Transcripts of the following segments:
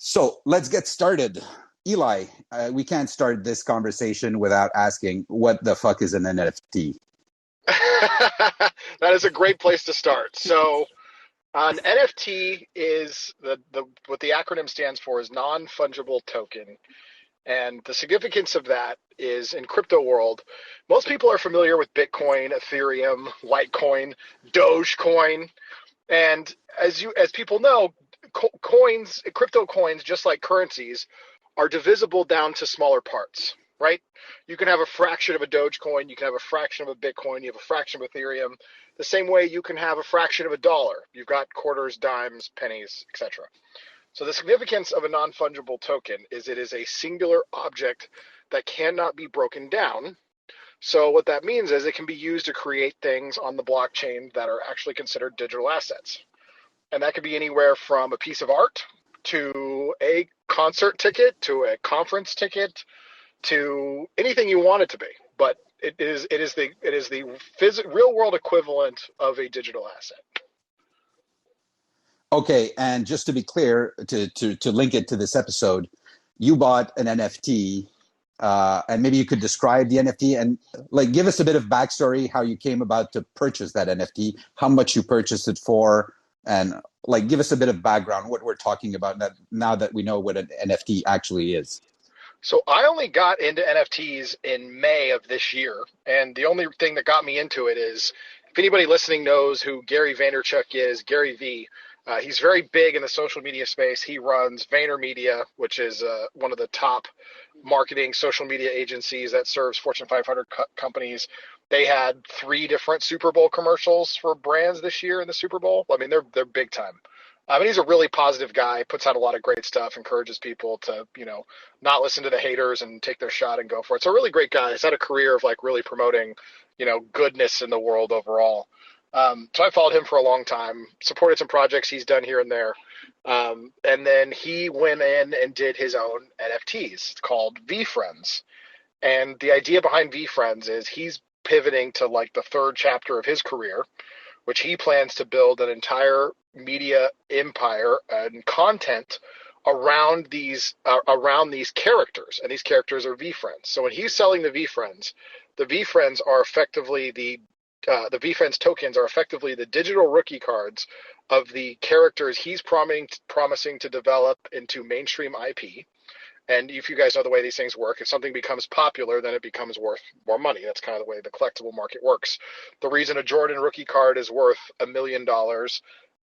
So let's get started. Eli, we can't start this conversation without asking what the fuck is an NFT? That is a great place to start. So, an NFT is what the acronym stands for is non-fungible token. And the significance of that is in crypto world, most people are familiar with Bitcoin, Ethereum, Litecoin, Dogecoin. And as people know, crypto coins, just like currencies, are divisible down to smaller parts, right? You can have a fraction of a Dogecoin, you can have a fraction of a Bitcoin, you have a fraction of Ethereum. The same way you can have a fraction of a dollar. You've got quarters, dimes, pennies, etc. So the significance of a non-fungible token is it is a singular object that cannot be broken down. So what that means is it can be used to create things on the blockchain that are actually considered digital assets. And that could be anywhere from a piece of art to a concert ticket to a conference ticket to anything you want it to be. But it is the real world equivalent of a digital asset. Okay, and just to be clear, to link it to this episode, you bought an NFT, and maybe you could describe the NFT and like give us a bit of backstory, how you came about to purchase that NFT, how much you purchased it for, and like give us a bit of background what we're talking about now that we know what an NFT actually is. So I only got into NFTs in May of this year, and the only thing that got me into it is if anybody listening knows who Gary Vaynerchuk is, Gary V. He's very big in the social media space. He runs VaynerMedia, which is one of the top marketing social media agencies that serves Fortune 500 companies. They had 3 different Super Bowl commercials for brands this year in the Super Bowl. I mean, they're big time. I mean, he's a really positive guy, puts out a lot of great stuff, encourages people to, not listen to the haters and take their shot and go for it. So a really great guy. He's had a career of like really promoting, goodness in the world overall. So I followed him for a long time, supported some projects he's done here and there. And then he went in and did his own NFTs. It's called VeeFriends. And the idea behind VeeFriends is he's pivoting to like the 3rd chapter of his career, which he plans to build an entire media empire and content around these characters, and these characters are VeeFriends. So when he's selling the VeeFriends are effectively the VeeFriends tokens are effectively the digital rookie cards of the characters he's promising to develop into mainstream IP. And if you guys know the way these things work, if something becomes popular, then it becomes worth more money. That's kind of the way the collectible market works. The reason a Jordan rookie card is worth $1 million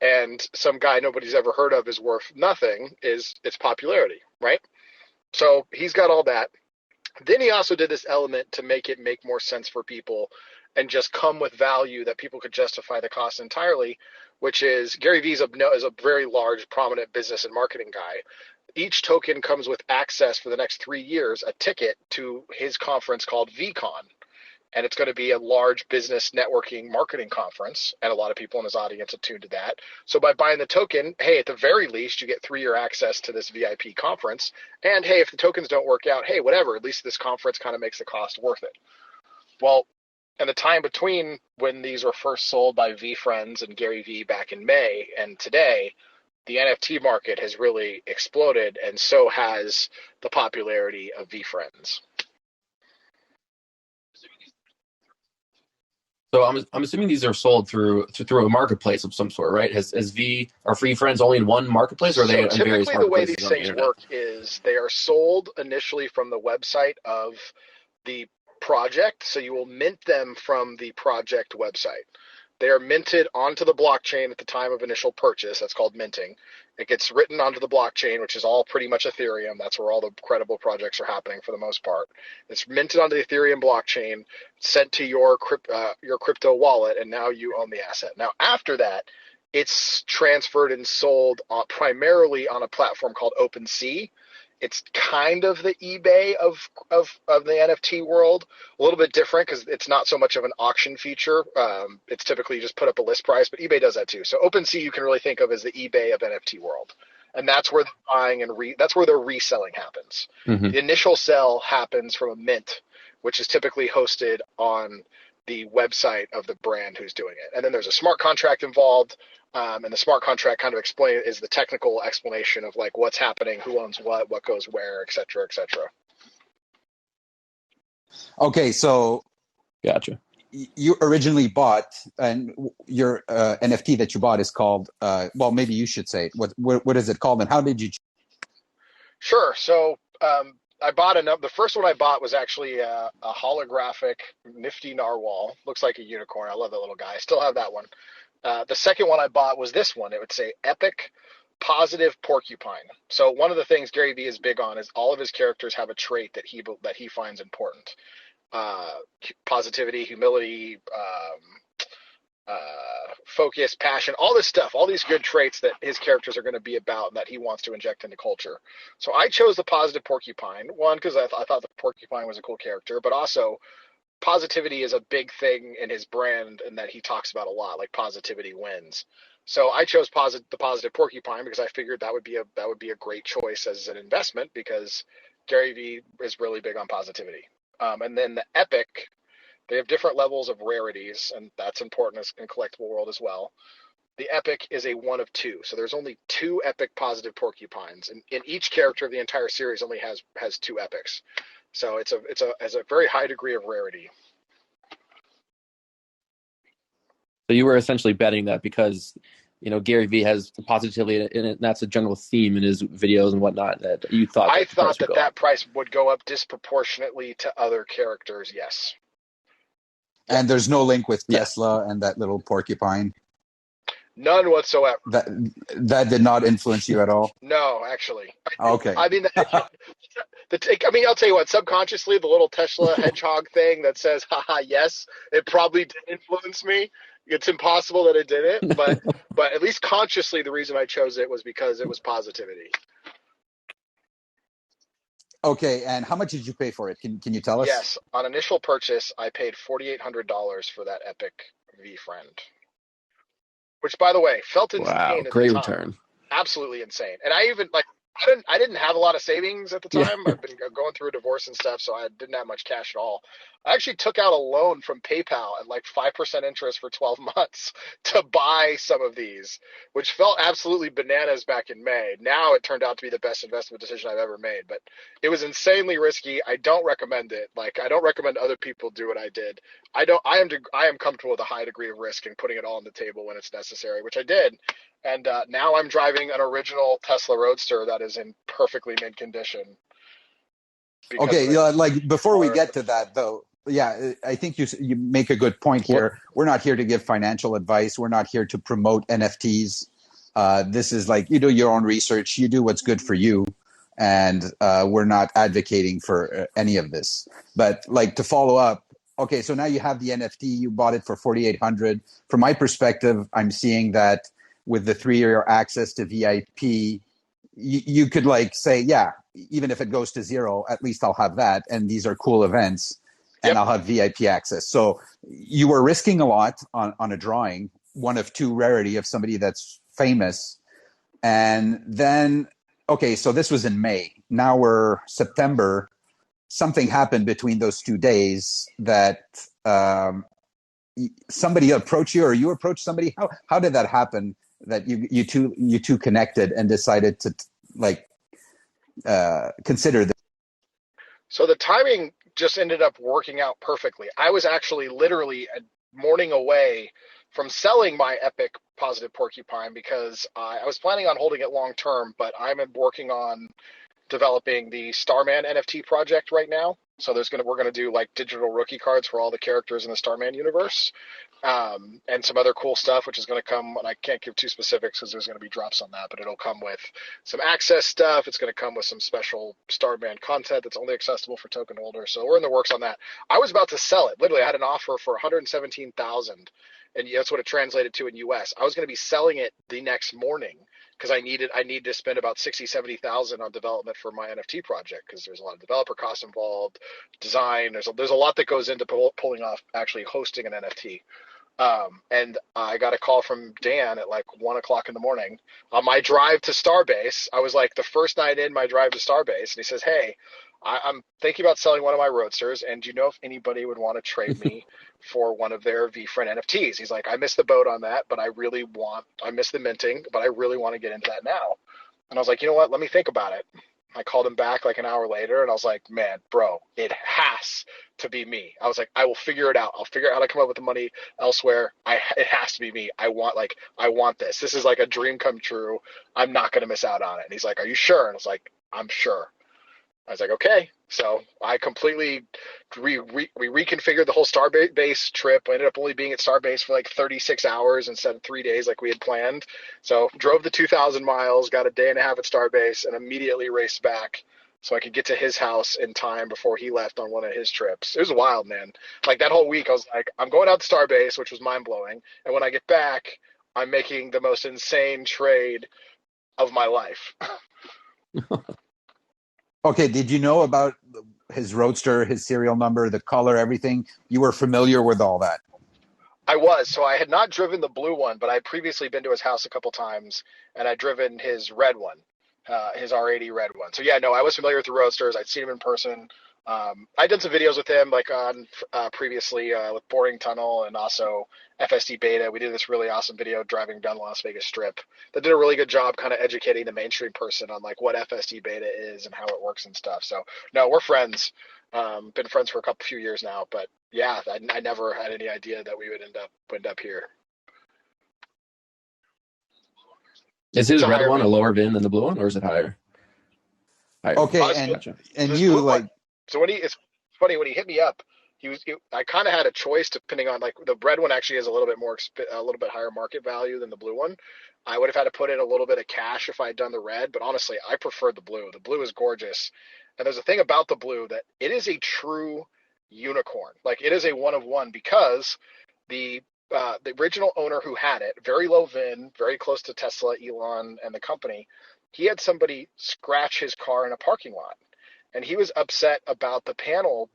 and some guy nobody's ever heard of is worth nothing is its popularity, right? So he's got all that. Then he also did this element to make it make more sense for people and just come with value that people could justify the cost entirely, which is Gary Vee is a very large, prominent business and marketing guy. Each token comes with access for the next 3 years, a ticket to his conference called VeeCon. And it's going to be a large business networking marketing conference. And a lot of people in his audience are tuned to that. So by buying the token, hey, at the very least, you get 3-year access to this VIP conference. And hey, if the tokens don't work out, hey, whatever, at least this conference kind of makes the cost worth it. Well, and the time between when these were first sold by VeeFriends and Gary Vee back in May and today, the NFT market has really exploded, and so has the popularity of VeeFriends. So I'm assuming these are sold through a marketplace of some sort, right? Has VeeFriends only in one marketplace, or are they in various marketplaces? Typically, the way these things work is they are sold initially from the website of the project, so you will mint them from the project website. They are minted onto the blockchain at the time of initial purchase. That's called minting. It gets written onto the blockchain, which is all pretty much Ethereum. That's where all the credible projects are happening for the most part. It's minted onto the Ethereum blockchain, sent to your crypto wallet, and now you own the asset. Now, after that, it's transferred and sold primarily on a platform called OpenSea. It's kind of the eBay of the NFT world, a little bit different because it's not so much of an auction feature. It's typically you just put up a list price, but eBay does that too. So OpenSea you can really think of as the eBay of NFT world, and that's where the buying and that's where the reselling happens. Mm-hmm. The initial sell happens from a mint, which is typically hosted on the website of the brand who's doing it. And then there's a smart contract involved. And the smart contract kind of is the technical explanation of like what's happening, who owns what goes where, et cetera, et cetera. Okay, so Gotcha. you originally bought, and your NFT that you bought is called, well, maybe you should say it. What is it called, and how did you? Sure. So I bought the first one I bought was actually a holographic nifty narwhal. Looks like a unicorn. I love that little guy. I still have that one. The second one I bought was this one. It would say Epic Positive Porcupine. So one of the things Gary Vee is big on is all of his characters have a trait that he finds important. Positivity, humility, focus, passion, all this stuff, all these good traits that his characters are going to be about and that he wants to inject into culture. So I chose the Positive Porcupine, one, because I thought the Porcupine was a cool character, but also positivity is a big thing in his brand and that he talks about a lot, like positivity wins. So I chose the Positive Porcupine because I figured that would be a great choice as an investment because Gary Vee is really big on positivity. And then the Epic, they have different levels of rarities, and that's important in collectible world as well. The Epic is a one of two, so there's only two Epic Positive Porcupines, and in each character of the entire series only has two Epics. So it's a very high degree of rarity. So you were essentially betting that because, you know, Gary Vee has positivity in it, and that's a general theme in his videos and whatnot, that you thought I thought that price would go up disproportionately to other characters, yes. And there's no link with Tesla and that little porcupine? None whatsoever. That did not influence you at all? No, actually. Okay. I mean, I'll tell you what, subconsciously, the little Tesla hedgehog thing that says, haha, yes, it probably did influence me. It's impossible that it didn't, but at least consciously, the reason I chose it was because it was positivity. Okay, and how much did you pay for it? Can you tell us? Yes, on initial purchase, I paid $4,800 for that Epic V friend, which, by the way, felt insane at great the time. return. Absolutely insane. And I didn't have a lot of savings at the time. I've been going through a divorce and stuff, so I didn't have much cash at all. I actually took out a loan from PayPal at like 5% interest for 12 months to buy some of these, which felt absolutely bananas back in May. Now it turned out to be the best investment decision I've ever made, but it was insanely risky. I don't recommend it. Like, I don't recommend other people do what I did. I am comfortable with a high degree of risk and putting it all on the table when it's necessary, which I did. And now I'm driving an original Tesla Roadster that is in perfectly mint condition. Okay, like before we get to that, though, yeah, I think you make a good point here. We're not here to give financial advice. We're not here to promote NFTs. This is like, you do your own research. You do what's good for you. And we're not advocating for any of this. But like, to follow up, okay, so now you have the NFT. You bought it for $4,800. From my perspective, I'm seeing that with the 3-year access to VIP, you could like say, yeah, even if it goes to zero, at least I'll have that. And these are cool events and I'll have VIP access. So you were risking a lot on a drawing, one of two rarity of somebody that's famous. And then, okay, so this was in May. Now we're September. Something happened between those 2 days that somebody approached you or you approached somebody. How did that happen? That you two connected and decided to like consider this? So the timing just ended up working out perfectly. I was actually literally a morning away from selling my Epic Positive Porcupine because I was planning on holding it long term, but I'm working on developing the Starman NFT project right now. So we're gonna do like digital rookie cards for all the characters in the Starman universe, and some other cool stuff, which is gonna come. And I can't give too specifics because there's gonna be drops on that, but it'll come with some access stuff. It's gonna come with some special Starman content that's only accessible for token holders. So we're in the works on that. I was about to sell it. Literally, I had an offer for 117,000, and that's what it translated to in US. I was gonna be selling it the next morning because I need to spend about 70,000 on development for my NFT project because there's a lot of developer costs involved, design. There's a lot that goes into pulling off actually hosting an NFT. And I got a call from Dan at like 1 o'clock in the morning on my drive to Starbase. I was like the first night in my drive to Starbase, and he says, "Hey, I'm thinking about selling one of my Roadsters, and do you know if anybody would want to trade me for one of their VFriend NFTs?" He's like, "I missed the boat on that, but I missed the minting, but I really want to get into that now." And I was like, "You know what? Let me think about it." I called him back like an hour later, and I was like, "Man, bro, it has to be me." I was like, "I will figure it out. I'll figure out how to come up with the money elsewhere. It has to be me. I want this. This is like a dream come true. I'm not going to miss out on it." And he's like, "Are you sure?" And I was like, "I'm sure." I was like, "Okay." So I completely we reconfigured the whole Starbase trip. I ended up only being at Starbase for like 36 hours instead of 3 days like we had planned. So drove the 2,000 miles, got a day and a half at Starbase, and immediately raced back so I could get to his house in time before he left on one of his trips. It was wild, man. Like that whole week, I was like, I'm going out to Starbase, which was mind blowing, and when I get back, I'm making the most insane trade of my life. Okay, did you know about his Roadster, his serial number, the color, everything? You were familiar with all that? I was. So I had not driven the blue one, but I'd previously been to his house a couple times, and I'd driven his red one, his R80 red one. So yeah, no, I was familiar with the Roadsters. I'd seen him in person. I'd done some videos with him, like on previously with Boring Tunnel and also FSD Beta. We did this really awesome video driving down the Las Vegas Strip that did a really good job kind of educating the mainstream person on like what FSD Beta is and how it works and stuff. So no, we're friends. Been friends for a few years now, but yeah, I never had any idea that we would end up here. Is It's his a red higher one a mint. lower VIN than the blue one, or is it higher? Higher. Okay, So, Gotcha. and this you blue one. like So it's funny when he hit me up. I kind of had a choice depending on like the red one actually has a little bit a little bit higher market value than the blue one. I would have had to put in a little bit of cash if I had done the red, but honestly, I preferred the blue. The blue is gorgeous, and there's a thing about the blue that it is a true unicorn. Like it is a one of one because the original owner who had it, very low VIN, very close to Tesla, Elon, and the company, he had somebody scratch his car in a parking lot, and he was upset about the panel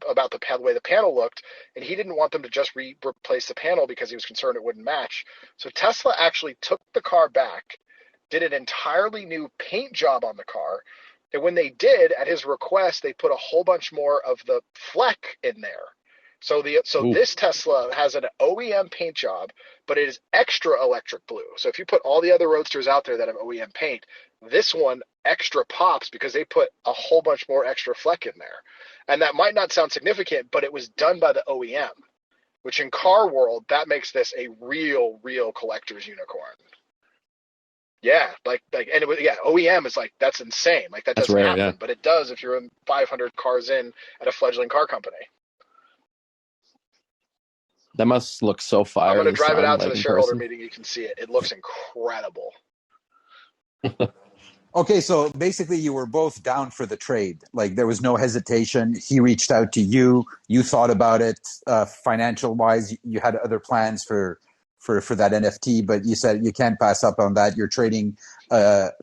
about the way the panel looked, and he didn't want them to just replace the panel because he was concerned it wouldn't match. So Tesla actually took the car back, did an entirely new paint job on the car, and when they did, at his request, they put a whole bunch more of the fleck in there. So Ooh. this Tesla has an OEM paint job, but it is extra electric blue. So if you put all the other Roadsters out there that have OEM paint, this one extra pops because they put a whole bunch more extra fleck in there. And that might not sound significant, but it was done by the OEM, which in car world, that makes this a real collector's unicorn. Yeah, and it was, yeah, OEM is like, that's insane. Like that That's doesn't rare, yeah. happen, but it does if you're in 500 cars in at a fledgling car company. That must look so fire I'm going in to the drive it sun, out to like the in shareholder person. meeting. You can see it. It looks incredible. okay, so basically you were both down for the trade. Like there was no hesitation. He reached out to you. You thought about it financial wise. You had other plans for that NFT, but you said you can't pass up on that. You're trading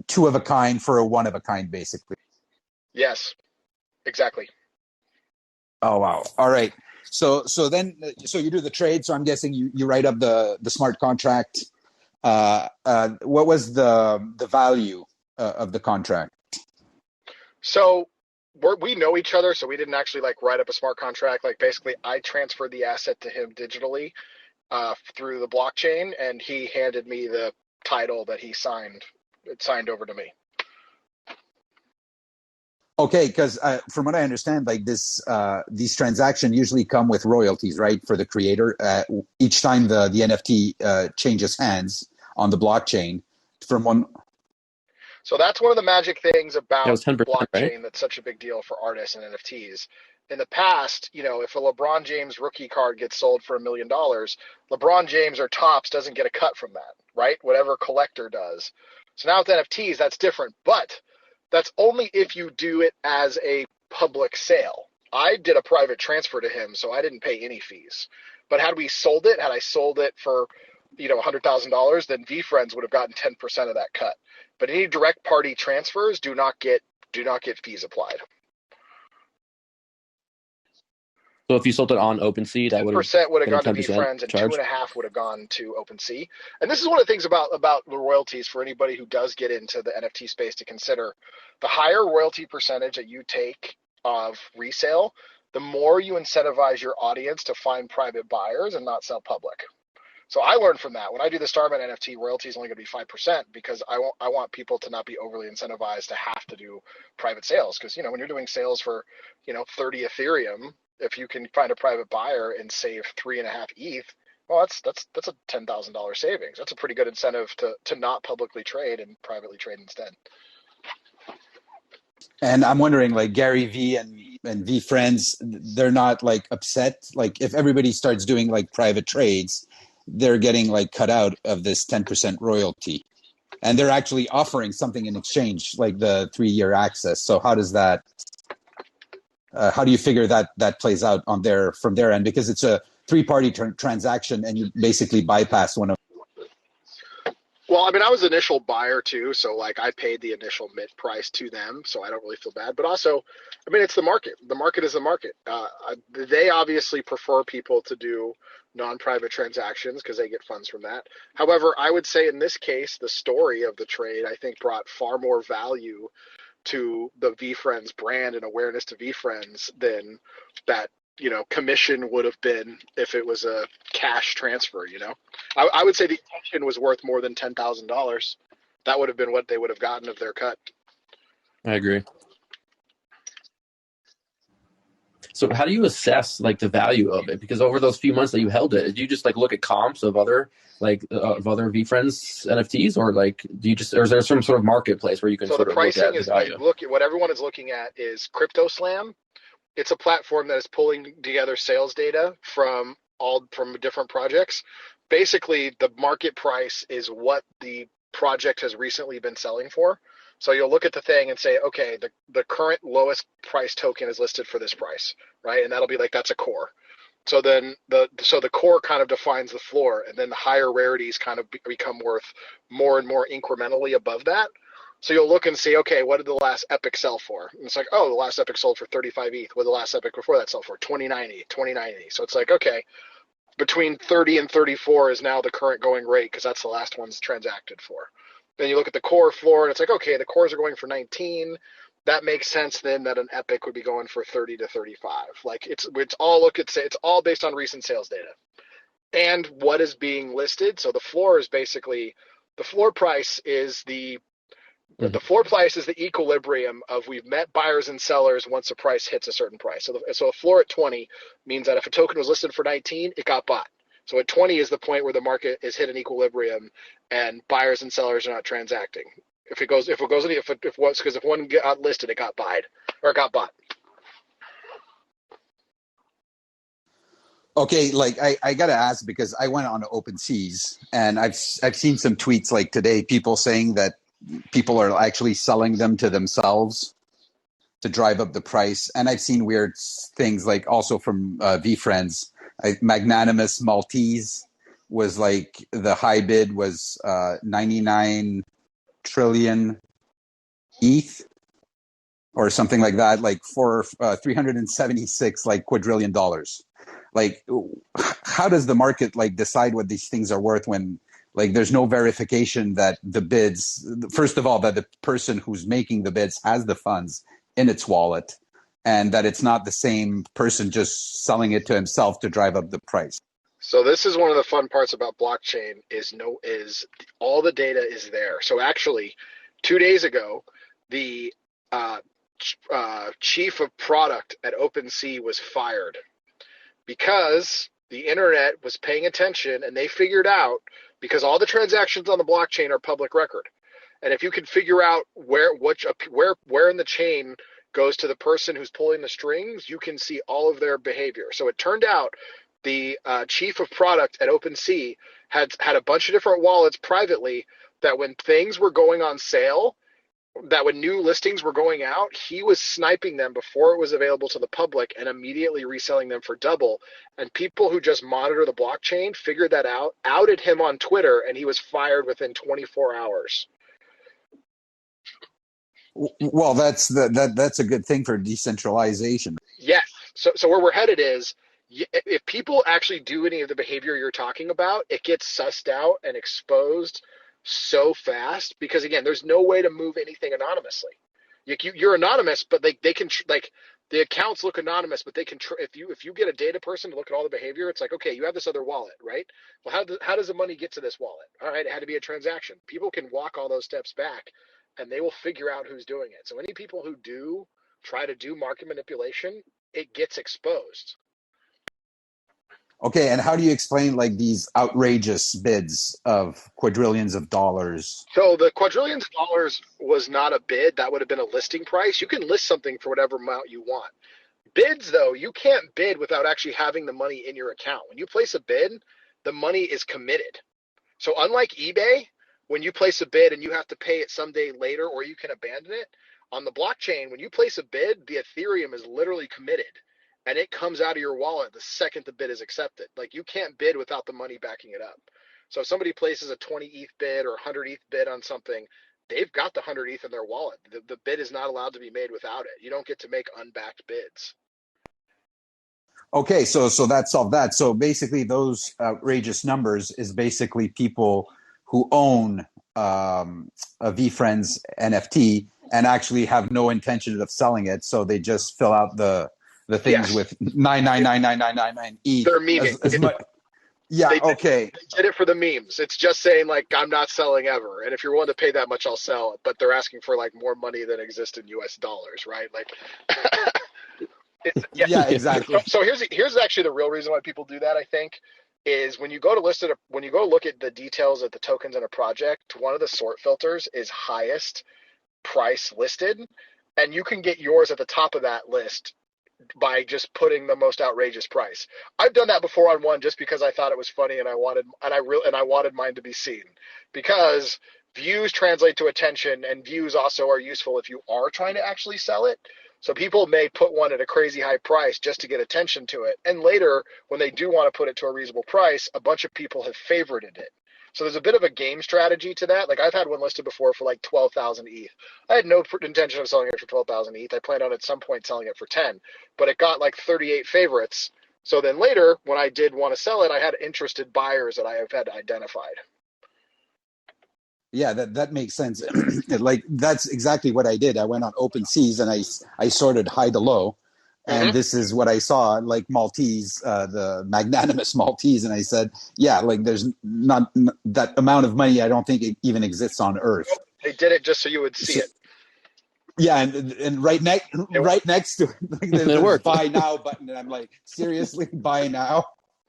two of a kind for a one of a kind, basically. Yes, exactly. Oh wow! All right. So you do the trade. So I'm guessing you write up the smart contract. What was the value of the contract? So we know each other, so we didn't actually like write up a smart contract. Like basically, I transferred the asset to him digitally through the blockchain, and he handed me the title that he signed. It signed over to me. Okay, because from what I understand, like these transactions usually come with royalties, right, for the creator. Each time the NFT changes hands on the blockchain, from one. So that's one of the magic things Yeah, it about was 10%, right? blockchain that's such a big deal for artists and NFTs. In the past, if a LeBron James rookie card gets sold for $1 million, LeBron James or Topps doesn't get a cut from that, right? Whatever collector does. So now with NFTs, that's different, but that's only if you do it as a public sale. I did a private transfer to him, so I didn't pay any fees. But had I sold it for $100,000, then VFriends would have gotten 10% of that cut. But any direct party transfers do not get fees applied. So if you sold it on OpenSea, that would have 10% would have been a gone to 10% VeeFriends, and charge? 2.5 would have gone to OpenSea. And this is one of the things about the royalties for anybody who does get into the NFT space to consider. The higher royalty percentage that you take of resale, the more you incentivize your audience to find private buyers and not sell public. So I learned from that. When I do the Starman NFT, royalty is only going to be 5% because I want people to not be overly incentivized to have to do private sales. Because, when you're doing sales for, 30 Ethereum, if you can find a private buyer and save 3.5 ETH, well, that's a $10,000 savings. That's a pretty good incentive to not publicly trade and privately trade instead. And I'm wondering, like Gary V and VeeFriends, they're not like upset. Like if everybody starts doing like private trades, they're getting like cut out of this 10% royalty, and they're actually offering something in exchange, like the 3-year access. So how does that? How do you figure that plays out from their end? Because it's a 3-party transaction, and you basically bypass one of. Well, I mean, I was the initial buyer too, so like I paid the initial mint price to them, so I don't really feel bad. But also, I mean, it's the market. The market is the market. They obviously prefer people to do non-private transactions because they get funds from that. However, I would say in this case, the story of the trade, I think, brought far more value to the VeeFriends brand and awareness to VeeFriends than that commission would have been if it was a cash transfer. I would say the commission was worth more than $10,000. That would have been what they would have gotten of their cut. I agree. So how do you assess like the value of it? Because over those few months that you held it, did you just like look at comps of other VeeFriends NFTs, or like or is there some sort of marketplace where you can so sort the of look pricing at the value? what everyone is looking at is CryptoSlam. It's a platform that is pulling together sales data from different projects. Basically, the market price is what the project has recently been selling for. So you'll look at the thing and say, okay, the current lowest price token is listed for this price, right? And that'll be like, that's a core. So then the core kind of defines the floor, and then the higher rarities kind of become worth more and more incrementally above that. So you'll look and see, okay, what did the last epic sell for? And it's like, oh, the last epic sold for 35 ETH. What did the last epic before that sell for? 2090. So it's like, okay, between 30 and 34 is now the current going rate because that's the last one's transacted for. Then you look at the core floor, and it's like, okay, the cores are going for 19. That makes sense then that an epic would be going for 30 to 35. Like it's all based on recent sales data and what is being listed. So the floor price is the floor price is the equilibrium of we've met buyers and sellers once a price hits a certain price. So a floor at 20 means that if a token was listed for 19, it got bought. So at 20 is the point where the market is hit an equilibrium and buyers and sellers are not transacting. If one got listed, it got bought. Okay, like I gotta ask, because I went on OpenSeas and I've seen some tweets like today, people saying that people are actually selling them to themselves to drive up the price. And I've seen weird things like also from VeeFriends. Magnanimous Maltese was like the high bid was 99 trillion ETH or something like that, like for 376 like quadrillion dollars. Like, how does the market like decide what these things are worth when like there's no verification that the bids, first of all, that the person who's making the bids has the funds in its wallet, and that it's not the same person just selling it to himself to drive up the price? So this is one of the fun parts about blockchain is all the data is there. So actually, 2 days ago, the chief of product at OpenSea was fired because the internet was paying attention and they figured out, because all the transactions on the blockchain are public record. And if you can figure out where in the chain goes to the person who's pulling the strings, you can see all of their behavior. So it turned out the chief of product at OpenSea had a bunch of different wallets privately that when things were going on sale, that when new listings were going out, he was sniping them before it was available to the public and immediately reselling them for double. And people who just monitor the blockchain figured that out, outed him on Twitter, and he was fired within 24 hours. Well, that's a good thing for decentralization. Yes, So where we're headed is, if people actually do any of the behavior you're talking about, it gets sussed out and exposed so fast, because again, there's no way to move anything anonymously. You're anonymous, but they can like the accounts look anonymous, but they can if you get a data person to look at all the behavior, it's like, okay, you have this other wallet, right? Well, how does the money get to this wallet? All right, it had to be a transaction. People can walk all those steps back, and they will figure out who's doing it. So any people who do try to do market manipulation, it gets exposed. Okay, and how do you explain like these outrageous bids of quadrillions of dollars? So the quadrillions of dollars was not a bid. That would have been a listing price. You can list something for whatever amount you want. Bids, though, you can't bid without actually having the money in your account. When you place a bid, the money is committed. So unlike eBay, when you place a bid and you have to pay it someday later, or you can abandon it, on the blockchain, when you place a bid, the Ethereum is literally committed, and it comes out of your wallet the second the bid is accepted. Like, you can't bid without the money backing it up. So if somebody places a 20 ETH bid or 100 ETH bid on something, they've got the 100 ETH in their wallet. The bid is not allowed to be made without it. You don't get to make unbacked bids. Okay, so that solved that. So basically, those outrageous numbers is basically people who own a VeeFriends NFT and actually have no intention of selling it. So they just fill out the things with 9999999 ETH. They're memeing. As much. Yeah. Okay. They did it for the memes. It's just saying like, I'm not selling ever, and if you're willing to pay that much, I'll sell it. But they're asking for like more money than exists in US dollars, right? Like. Yeah, exactly. So here's actually the real reason why people do that, I think, is when you go to look at the details of the tokens in a project, one of the sort filters is highest price listed, and you can get yours at the top of that list by just putting the most outrageous price. I've done that before on one just because I thought it was funny, and I wanted mine to be seen, because views translate to attention, and views also are useful if you are trying to actually sell it. So people may put one at a crazy high price just to get attention to it. And later, when they do want to put it to a reasonable price, a bunch of people have favorited it. So there's a bit of a game strategy to that. Like, I've had one listed before for like 12,000 ETH. I had no intention of selling it for 12,000 ETH. I planned on at some point selling it for 10, but it got like 38 favorites. So then later, when I did want to sell it, I had interested buyers that I have had identified. Yeah, that makes sense. Like, that's exactly what I did. I went on OpenSeas and I sorted high to low, and this is what I saw, like Maltese, the magnanimous Maltese, and I said, yeah, like there's not that amount of money. I don't think it even exists on Earth. They did it just so you would see it. Yeah, and right next to it, like, there's a buy now button, and I'm like, seriously, buy now?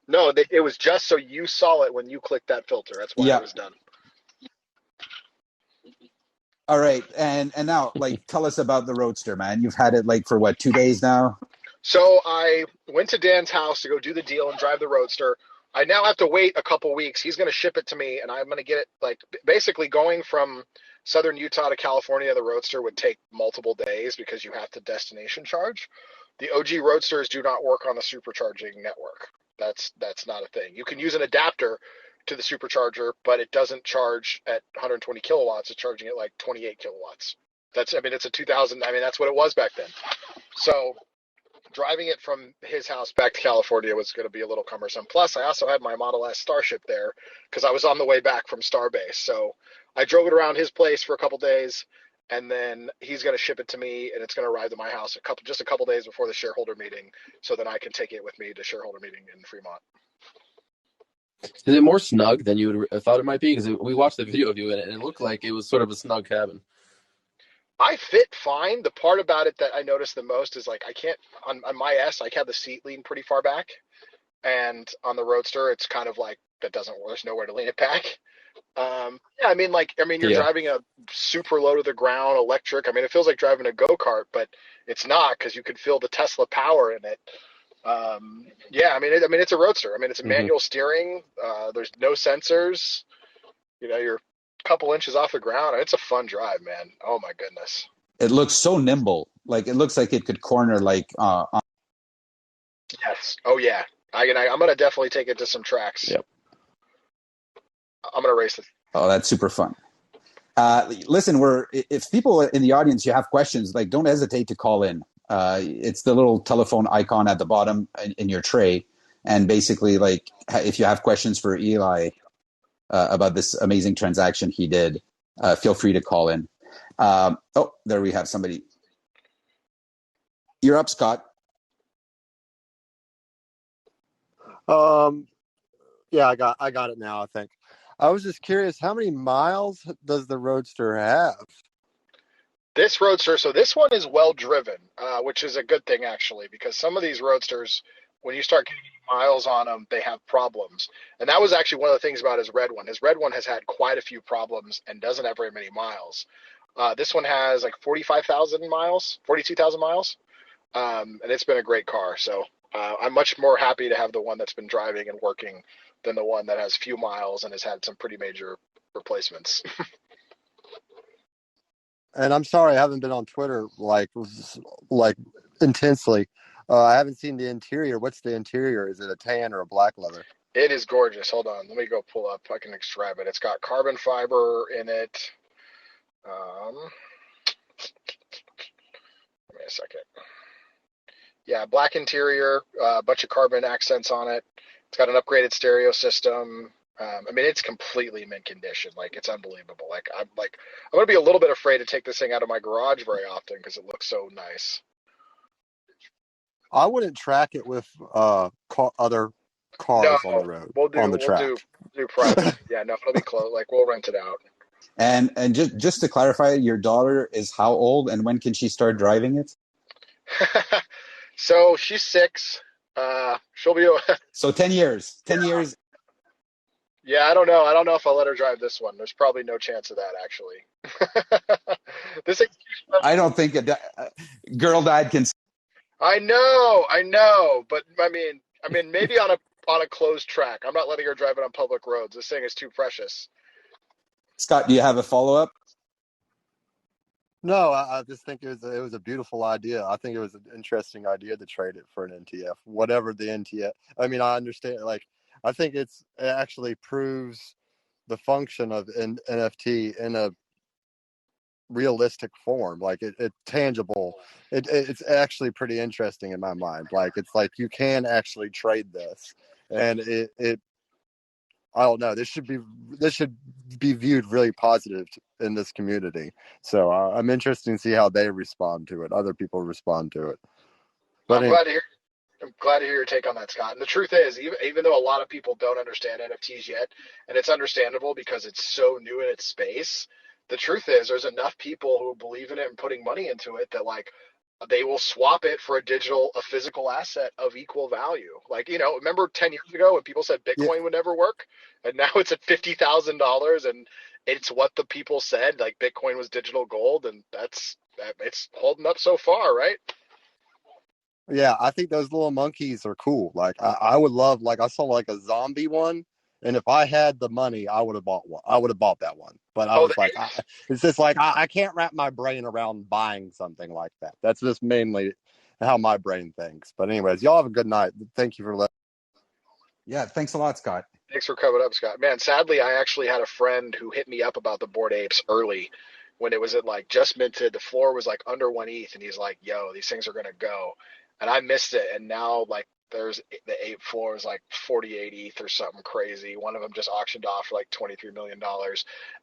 No, it was just so you saw it when you clicked that filter. That's why it was done. All right, and now, like, tell us about the Roadster, man. You've had it like for what, 2 days now? So I went to Dan's house to go do the deal and drive the Roadster. I now have to wait a couple weeks. He's going to ship it to me, and I'm going to get it. Like, basically going from southern Utah to California, the Roadster would take multiple days because you have to destination charge. The OG Roadsters do not work on the supercharging network. That's not a thing. You can use an adapter to the supercharger, but it doesn't charge at 120 kilowatts. It's charging at like 28 kilowatts. It's a 2000. That's what it was back then. So driving it from his house back to California was going to be a little cumbersome. Plus, I also had my Model S Starship there because I was on the way back from Starbase. So I drove it around his place for a couple days, and then he's going to ship it to me, and it's going to arrive to my house just a couple days before the shareholder meeting, so that I can take it with me to shareholder meeting in Fremont. Is it more snug than you would have thought it might be? Because we watched the video of you, and it looked like it was sort of a snug cabin. I fit fine. The part about it that I noticed the most is like I can't on my S. I have the seat lean pretty far back, and on the Roadster, it's kind of like that doesn't work. There's nowhere to lean it back. You're driving a super low to the ground electric. It feels like driving a go-kart, but it's not, because you can feel the Tesla power in it. It's a Roadster. It's a manual steering. There's no sensors. You're a couple inches off the ground. It's a fun drive, man. Oh my goodness. It looks so nimble. Like, it looks like it could corner like. Yes. Oh yeah. I'm gonna definitely take it to some tracks. Yep. I'm gonna race it. Oh, that's super fun. Listen, if people in the audience, you have questions, like, don't hesitate to call in. It's the little telephone icon at the bottom in your tray. And basically, like, if you have questions for Eli about this amazing transaction he did, feel free to call in. Oh, there we have somebody. You're up, Scott. Yeah, I got it now, I think. I was just curious, how many miles does the Roadster have? This Roadster, so this one is well driven, which is a good thing actually, because some of these Roadsters, when you start getting miles on them, they have problems. And that was actually one of the things about his red one. His red one has had quite a few problems and doesn't have very many miles. This one has like 45,000 miles, 42,000 miles, and it's been a great car. So I'm much more happy to have the one that's been driving and working than the one that has few miles and has had some pretty major replacements. And I'm sorry, I haven't been on Twitter like intensely. I haven't seen the interior. What's the interior? Is it a tan or a black leather? It is gorgeous. Hold on. Let me go pull up. I can describe it. It's got carbon fiber in it. Give me a second. Yeah, black interior, a bunch of carbon accents on it. It's got an upgraded stereo system. I mean, it's completely mint condition. Like, it's unbelievable. I'm gonna be a little bit afraid to take this thing out of my garage very often because it looks so nice. I wouldn't track it with other cars on the road, on the track. We'll do private. Yeah, no, it'll be close. Like, we'll rent it out. And just to clarify, your daughter is how old, and when can she start driving it? So she's 6. She'll be. So 10 years. 10 years. Yeah, I don't know. I don't know if I'll let her drive this one. There's probably no chance of that, actually. This. I don't think a girl dad can. I know, but I mean, maybe on a closed track. I'm not letting her drive it on public roads. This thing is too precious. Scott, do you have a follow-up? No, I just think it was a beautiful idea. I think it was an interesting idea to trade it for an NTF, whatever the NTF. I mean, I understand. Like, I think it actually proves the function of an NFT in a realistic form. Like, it's tangible. It's actually pretty interesting in my mind. Like, it's like you can actually trade this, and it I don't know. This should be viewed really positive in this community. So I'm interested to see how they respond to it. Other people respond to it. But I'm glad to hear your take on that, Scott. And the truth is, even though a lot of people don't understand NFTs yet, and it's understandable because it's so new in its space, the truth is there's enough people who believe in it and putting money into it that, like, they will swap it for a physical asset of equal value. Like, remember 10 years ago when people said yeah, Bitcoin would never work? And now it's at $50,000, and it's what the people said, like Bitcoin was digital gold, and it's holding up so far, right? yeah, I think those little monkeys are cool. Like, I would love, like, I saw like a zombie one, and if I had the money, I would have bought one. I would have bought that one. But I Oh, was like, it's just like I can't wrap my brain around buying something like that. That's just mainly how my brain thinks. But anyways, y'all have a good night. Thank you for listening. Yeah, thanks a lot, Scott. thanks for coming up, Scott. Man, sadly, I actually had a friend who hit me up about the Bored Apes early when it was at like just minted. The floor was like under 1 ETH, and he's like, "Yo, these things are gonna go," and I missed it. And now, like, there's the ape floor is like 48 ETH or something crazy. One of them just auctioned off for like $23 million.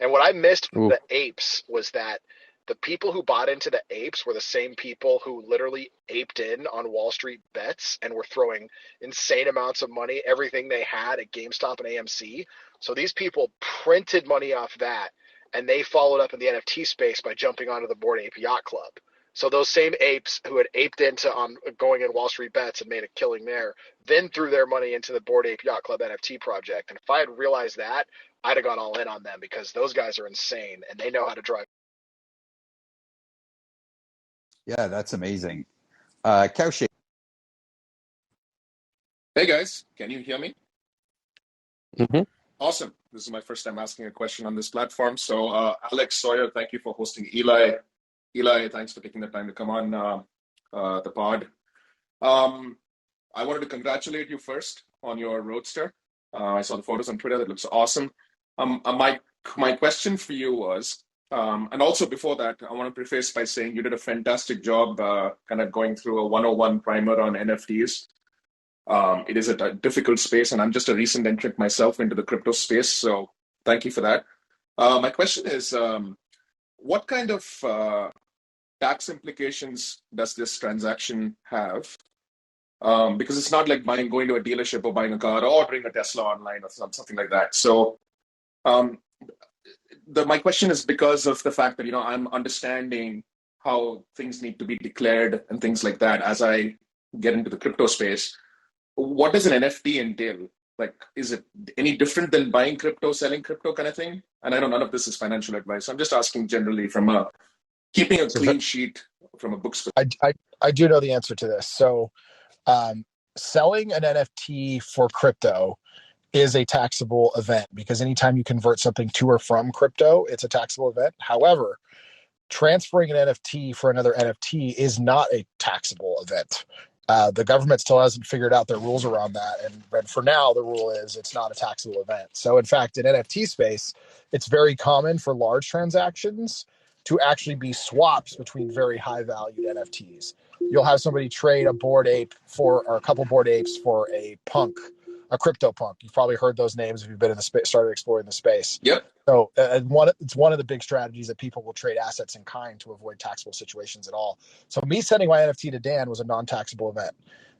And what I missed from Ooh. the apes was that the people who bought into the apes were the same people who literally aped in on Wall Street bets and were throwing insane amounts of money, everything they had at GameStop and AMC. So these people printed money off that, and they followed up in the NFT space by jumping onto the Bored Ape Yacht Club. So those same apes who had aped into on going in Wall Street bets and made a killing there, then threw their money into the Bored Ape Yacht Club NFT project. And if I had realized that, I'd have gone all in on them because those guys are insane and they know how to drive. Yeah, that's amazing. Cowshay. Hey guys, can you hear me? Mm-hmm. Awesome. This is my first time asking a question on this platform. So Alex Sawyer, thank you for hosting Eli. Eli, thanks for taking the time to come on the pod. I wanted to congratulate you first on your Roadster. I saw the photos on Twitter. That looks awesome. My question for you was, And also before that, I want to preface by saying you did a fantastic job kind of going through a 101 primer on NFTs. It is a difficult space, and I'm just a recent entrant myself into the crypto space. So thank you for that. My question is, what kind of tax implications does this transaction have? Because it's not like going to a dealership or buying a car or ordering a Tesla online or something like that. So um, my question is because of the fact that I'm understanding how things need to be declared and things like that as I get into the crypto space. What does an NFT entail? Like, is it any different than buying crypto, selling crypto kind of thing? And I know none of this is financial advice. I'm just asking generally from keeping a So clean sheet from a book's perspective. I do know the answer to this. So selling an NFT for crypto is a taxable event because anytime you convert something to or from crypto, it's a taxable event. However, transferring an NFT for another NFT is not a taxable event. The government still hasn't figured out their rules around that. But for now, the rule is it's not a taxable event. So in fact, in NFT space, it's very common for large transactions to actually be swaps between very high valued NFTs. You'll have somebody trade a Bored Ape or a couple Bored Apes for a a crypto punk. You've probably heard those names if you've been in the space, started exploring the space. Yep. So it's one of the big strategies that people will trade assets in kind to avoid taxable situations at all. So me sending my NFT to Dan was a non-taxable event.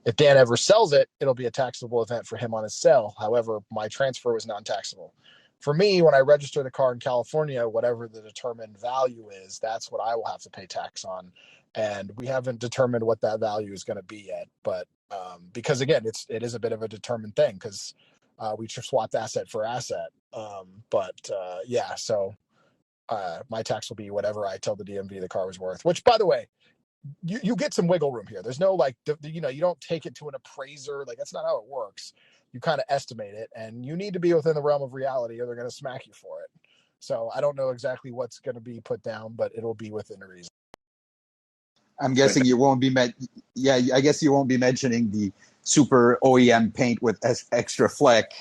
If Dan ever sells it, it'll be a taxable event for him on his sale. However, my transfer was non-taxable. For me, when I register the car in California, whatever the determined value is, that's what I will have to pay tax on. And we haven't determined what that value is going to be yet. But because again, it is a bit of a determined thing because we just swapped asset for asset. Yeah, so my tax will be whatever I tell the DMV the car was worth, which by the way, you get some wiggle room here. There's no you don't take it to an appraiser. Like that's not how it works. You kind of estimate it and you need to be within the realm of reality or they're going to smack you for it. So I don't know exactly what's going to be put down, but it'll be within reason. I'm guessing you won't be I guess you won't be mentioning the super OEM paint with extra fleck,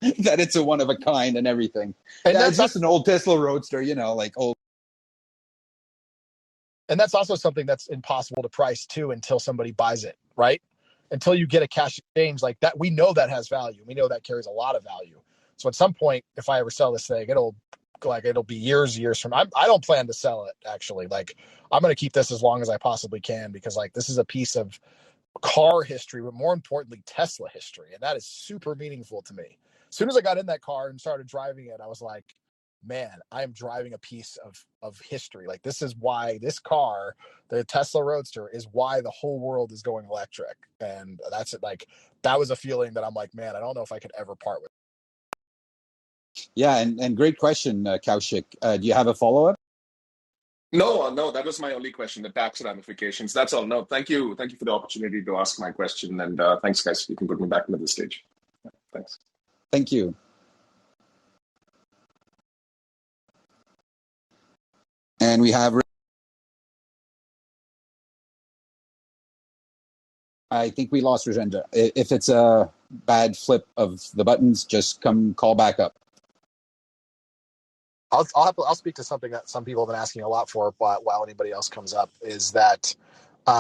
that it's a one of a kind and everything. And it's just an old Tesla Roadster, like old. And that's also something that's impossible to price too until somebody buys it, right? Until you get a cash exchange like that, we know that has value. We know that carries a lot of value. So at some point, if I ever sell this thing, it'll be years from. I don't plan to sell it actually. Like I'm going to keep this as long as I possibly can because like this is a piece of car history, but more importantly, Tesla history, and that is super meaningful to me. As soon as I got in that car and started driving it, I was like, man, I am driving a piece of history. Like this is why this car, the Tesla Roadster, is why the whole world is going electric. And that's it. Like that was a feeling that I'm like, man, I don't know if I could ever part with. Yeah, and great question, Kaushik. Do you have a follow-up? No, that was my only question, the tax ramifications. That's all. No, thank you for the opportunity to ask my question. And thanks, guys. You can put me back into the stage. Yeah, thanks. Thank you. And we have, I think we lost Rajendra. If it's a bad flip of the buttons, just call back up. I'll speak to something that some people have been asking a lot for while anybody else comes up is that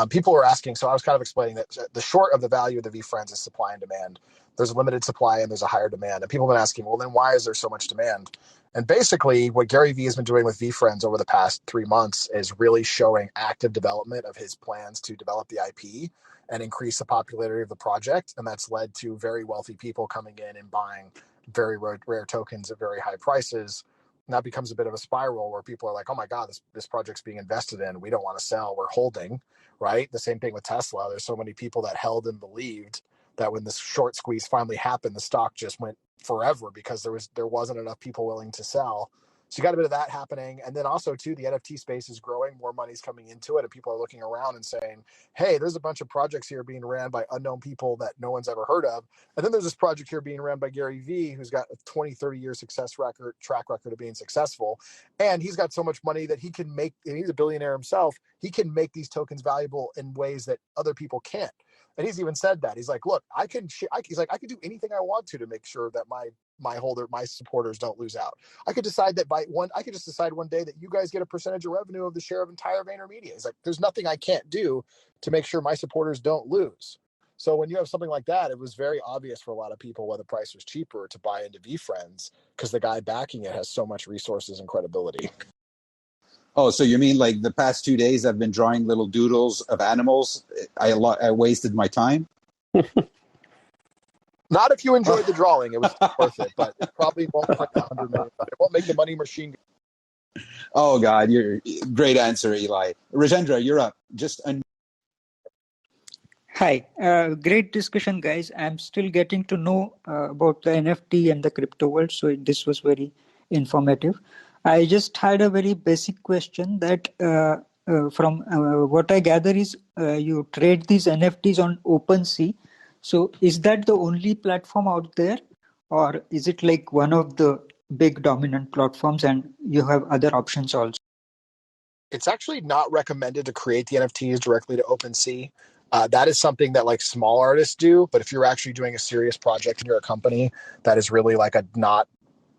people were asking. So I was kind of explaining that the short of the value of the VFriends is supply and demand. There's a limited supply and there's a higher demand. And people have been asking, well, then why is there so much demand? And basically what Gary Vee has been doing with VFriends over the past 3 months is really showing active development of his plans to develop the IP and increase the popularity of the project. And that's led to very wealthy people coming in and buying very rare tokens at very high prices. And that becomes a bit of a spiral where people are like, oh my God, this project's being invested in. We don't want to sell. We're holding, right? The same thing with Tesla. There's so many people that held and believed that when this short squeeze finally happened, the stock just went forever because there wasn't enough people willing to sell. So you got a bit of that happening. And then also too, the NFT space is growing, more money's coming into it, and people are looking around and saying, hey, there's a bunch of projects here being ran by unknown people that no one's ever heard of. And then there's this project here being ran by Gary Vee, who's got a 20, 30-year track record of being successful. And he's got so much money that he can make, and he's a billionaire himself, he can make these tokens valuable in ways that other people can't. And he's even said that. He's like, look, I can do anything I want to make sure that my supporters don't lose out. I could decide that I could just decide one day that you guys get a percentage of revenue of the share of entire VaynerMedia. He's like, there's nothing I can't do to make sure my supporters don't lose. So when you have something like that, it was very obvious for a lot of people when the price was cheaper to buy into VeeFriends, because the guy backing it has so much resources and credibility. Oh, so you mean like the past 2 days I've been drawing little doodles of animals? I wasted my time? Not if you enjoyed the drawing. It was worth it, but it probably won't print 100 million. It won't make the money machine. Oh, God, great answer, Eli. Rajendra, you're up. Hi, great discussion, guys. I'm still getting to know about the NFT and the crypto world, so this was very informative. I just had a very basic question that from what I gather is you trade these NFTs on OpenSea. So is that the only platform out there, or is it like one of the big dominant platforms and you have other options also? It's actually not recommended to create the NFTs directly to OpenSea. That is something that like small artists do, but if you're actually doing a serious project and you're a company that is really like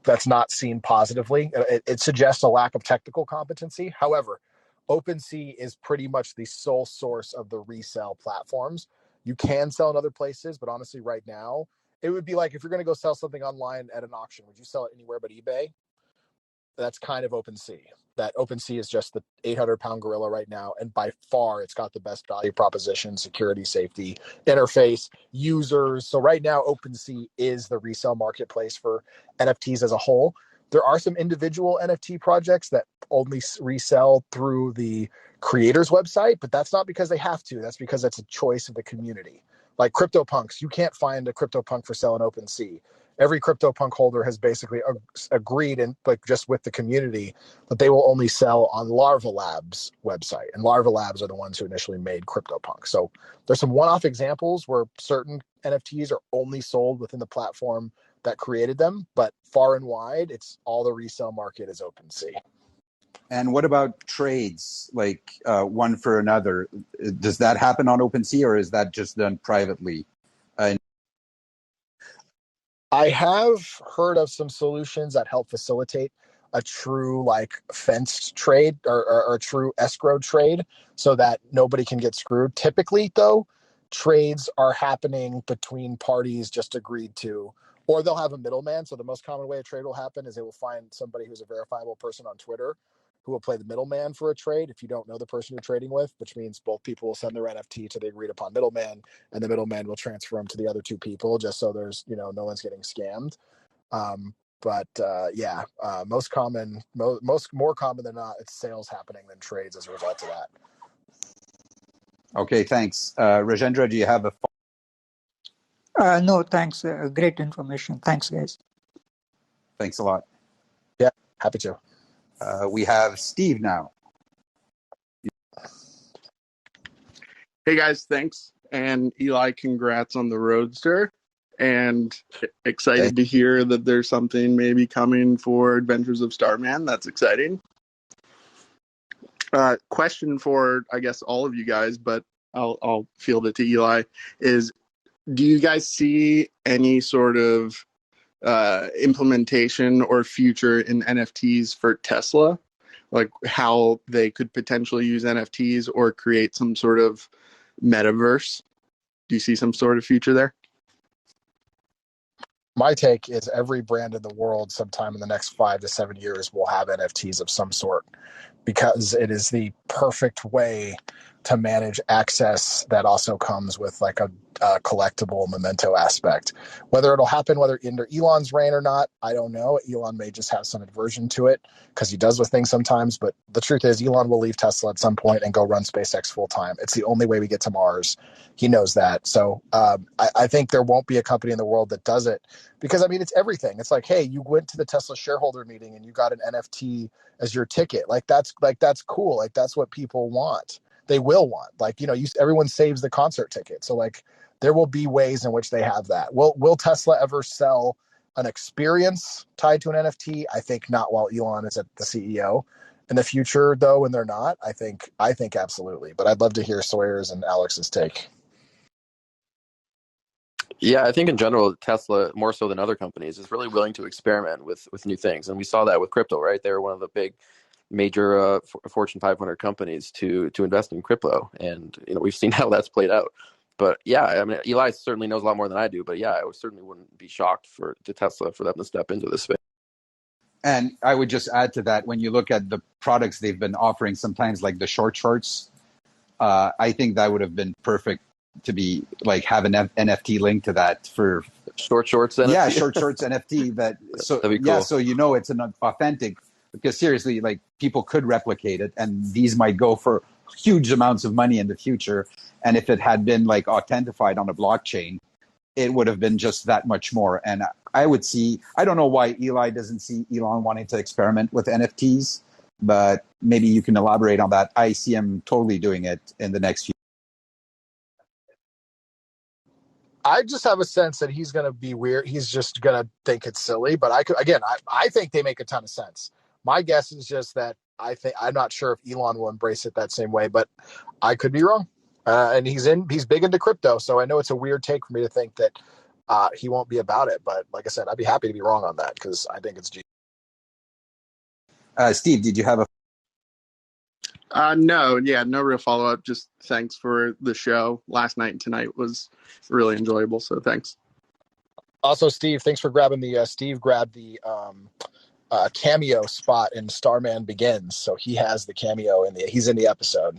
that's not seen positively, it suggests a lack of technical competency. However, OpenSea is pretty much the sole source of the resale platforms. You can sell in other places, but honestly, right now, it would be like if you're going to go sell something online at an auction, would you sell it anywhere but eBay? That's kind of OpenSea. That OpenSea is just the 800-pound gorilla right now, and by far it's got the best value proposition, security, safety, interface, users. So right now OpenSea is the resale marketplace for NFTs as a whole. There are some individual NFT projects that only resell through the creator's website, but that's not because they have to. That's because it's a choice of the community. Like CryptoPunks, you can't find a CryptoPunk for sale on OpenSea. Every CryptoPunk holder has basically agreed, and like just with the community, that they will only sell on Larva Labs website, and Larva Labs are the ones who initially made CryptoPunk. So there's some one-off examples where certain NFTs are only sold within the platform that created them, but far and wide, it's all the resale market is OpenSea. And what about trades, like one for another? Does that happen on OpenSea, or is that just done privately? I have heard of some solutions that help facilitate a true like fenced trade or a true escrow trade so that nobody can get screwed. Typically, though, trades are happening between parties just agreed to, or they'll have a middleman. So the most common way a trade will happen is they will find somebody who's a verifiable person on Twitter who will play the middleman for a trade if you don't know the person you're trading with, which means both people will send their NFT to the agreed upon middleman, and the middleman will transfer them to the other two people just so there's, no one's getting scammed. More common than not, it's sales happening than trades as a result of that. Okay, thanks. Rajendra, do you have a... No, thanks. Great information. Thanks, guys. Thanks a lot. Yeah, happy to. We have Steve now. Hey guys, thanks. And Eli, congrats on the Roadster. And excited to hear that there's something maybe coming for Adventures of Starman. That's exciting. Question for, I guess, all of you guys, but I'll field it to Eli, is do you guys see any sort of implementation or future in NFTs for Tesla? Like how they could potentially use NFTs or create some sort of metaverse? Do you see some sort of future there? My take is every brand in the world sometime in the next 5 to 7 years will have NFTs of some sort, because it is the perfect way to manage access that also comes with like a collectible memento aspect. Whether it'll happen, whether under Elon's reign or not, I don't know. Elon may just have some aversion to it because he does with things sometimes. But the truth is, Elon will leave Tesla at some point and go run SpaceX full time. It's the only way we get to Mars. He knows that. So I think there won't be a company in the world that does it, because I mean, it's everything. It's like, hey, you went to the Tesla shareholder meeting and you got an NFT as your ticket. That's cool. Like that's what people want. They will want, everyone saves the concert ticket. So like there will be ways in which they have that. Will Tesla ever sell an experience tied to an NFT? I think not while Elon is at the CEO. In the future though, when they're not, I think absolutely. But I'd love to hear Sawyer's and Alex's take. Yeah, I think in general, Tesla, more so than other companies, is really willing to experiment with new things. And we saw that with crypto, right? They were one of the big major Fortune 500 companies to invest in crypto. And, we've seen how that's played out. But yeah, I mean, Eli certainly knows a lot more than I do. But yeah, I certainly wouldn't be shocked to Tesla for them to step into this space. And I would just add to that, when you look at the products they've been offering, sometimes like the shorts, I think that would have been perfect to be like have an NFT link to that for shorts NFT. Yeah, shorts NFT. That'd be cool. So it's an authentic, because seriously, like people could replicate it, and these might go for huge amounts of money in the future. And if it had been like authentified on a blockchain, it would have been just that much more. And I don't know why Eli doesn't see Elon wanting to experiment with NFTs, but maybe you can elaborate on that. I see him totally doing it in the next few. I just have a sense that he's going to be weird. He's just going to think it's silly, but I think they make a ton of sense. My guess is just that I'm not sure if Elon will embrace it that same way, but I could be wrong. And he's big into crypto. So I know it's a weird take for me to think that he won't be about it. But like I said, I'd be happy to be wrong on that because I think it's genius. Steve, did you have a? No real follow-up. Just thanks for the show. Last night and tonight was really enjoyable, so thanks. Also, Steve, thanks for grabbing Steve grabbed the cameo spot in Starman Begins, so he has the cameo he's in the episode.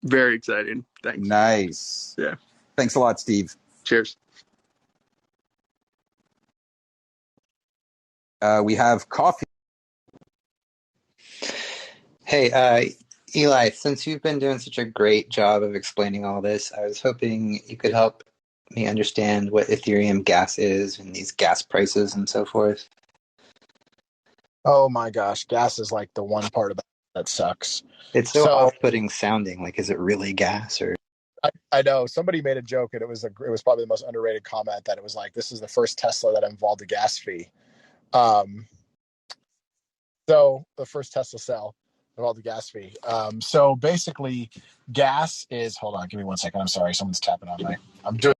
Very exciting. Thanks. Nice. Yeah. Thanks a lot, Steve. Cheers. We have coffee. Hey, Eli, since you've been doing such a great job of explaining all this, I was hoping you could help me understand what Ethereum gas is and these gas prices and so forth. Oh my gosh, gas is like the one part about it that sucks. It's so off-putting sounding. Like, is it really gas or? I know somebody made a joke, and it was probably the most underrated comment, that it was like, this is the first Tesla that involved a gas fee. So the first Tesla cell involved a gas fee. So basically, gas is. Hold on, give me 1 second. I'm sorry, someone's tapping on my. I'm doing.